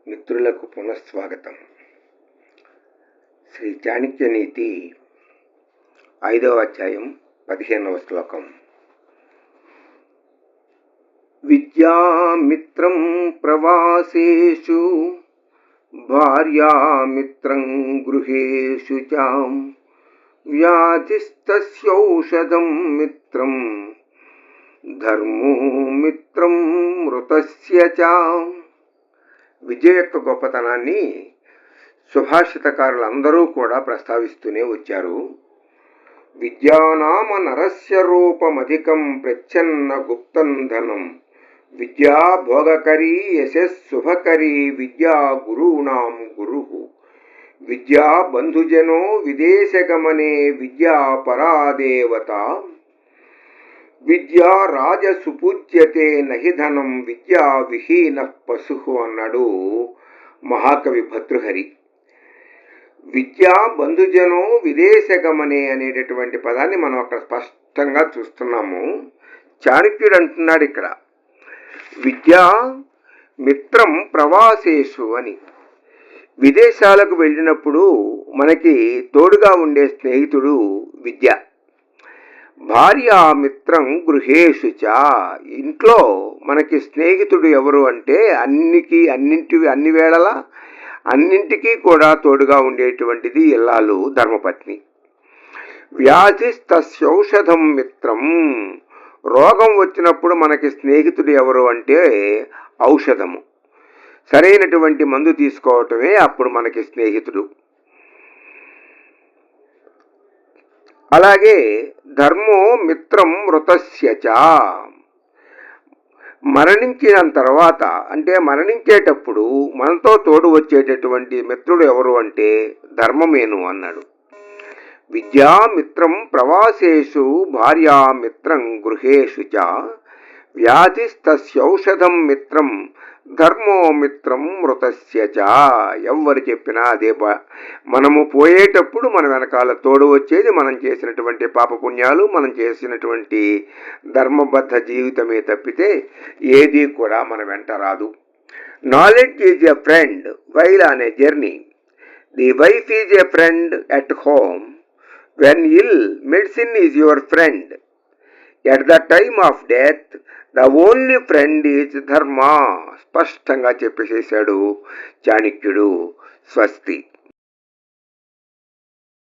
మిత్రులకు పునఃస్వాగతం. శ్రీ చాణక్య నీతి 5వ అధ్యాయం 15వ శ్లోకం. విద్యామిత్రం ప్రవాసేషు భార్యామిత్రం గృహేషు చ వ్యాధిస్తస్యౌషధం మిత్రం ధర్మో మిత్రం మృతస్య చ. విద్య యొక్క గొప్పతనాన్ని సుభాషితకారులందరూ కూడా ప్రస్తావిస్తూనే వచ్చారు. విద్యానామ నరస్య రూపమధికం ప్రచ్ఛన్న గుప్తం ధనం విద్యా భోగకరీ యశస్సుభకరీ విద్యా గురూణాం గురు విద్యా బంధుజనో విదేశగమనే విద్యా పరాదేవత విద్యా రాజసుపూజ్యతే నహి ధనం విద్యా విహీన పశు అన్నాడు మహాకవి భర్తృహరి. విద్యా బంధుజనో విదేశగమనే అనేటటువంటి పదాన్ని మనం అక్కడ స్పష్టంగా చూస్తున్నాము. చాణక్యుడు అంటున్నాడు ఇక్కడ విద్యా మిత్రం ప్రవాసేషు అని. విదేశాలకు వెళ్ళినప్పుడు మనకి తోడుగా ఉండే స్నేహితుడు విద్య. భార్యామిత్రం గృహేషు చ. ఇంట్లో మనకి స్నేహితుడు ఎవరు అంటే అన్ని వేళలా అన్నింటికీ కూడా తోడుగా ఉండేటువంటిది ఇల్లాలు ధర్మపత్ని. వ్యాధిస్తస్యౌషధం మిత్రం. రోగం వచ్చినప్పుడు మనకి స్నేహితుడు ఎవరు అంటే ఔషధము. సరైనటువంటి మందు తీసుకోవటమే అప్పుడు మనకి స్నేహితుడు. అలాగే ధర్మో మిత్రం మృతస్య చ. మరణించిన తర్వాత అంటే మరణించేటప్పుడు మనతో తోడు వచ్చేటటువంటి మిత్రుడు ఎవరు అంటే ధర్మమేను అన్నాడు. విద్యామిత్రం ప్రవాసేషు భార్యామిత్రం గృహేషు చ వ్యాధిస్తస్యౌషధం మిత్రం ధర్మో మిత్రం మృతస్య చ. ఎవరు చెప్పినా అదే. మనము పోయేటప్పుడు మన వెనకాల తోడు వచ్చేది మనం చేసినటువంటి పాపపుణ్యాలు, మనం చేసినటువంటి ధర్మబద్ధ జీవితమే తప్పితే ఏది కూడా మన వెంట రాదు. Knowledge is a friend while on a journey. The wife is a friend at home. When ill medicine is your friend. At the time of death the only friend is dharma. స్పష్టంగా చెప్పేసేశాడు చాణక్యుడు. స్వస్తి.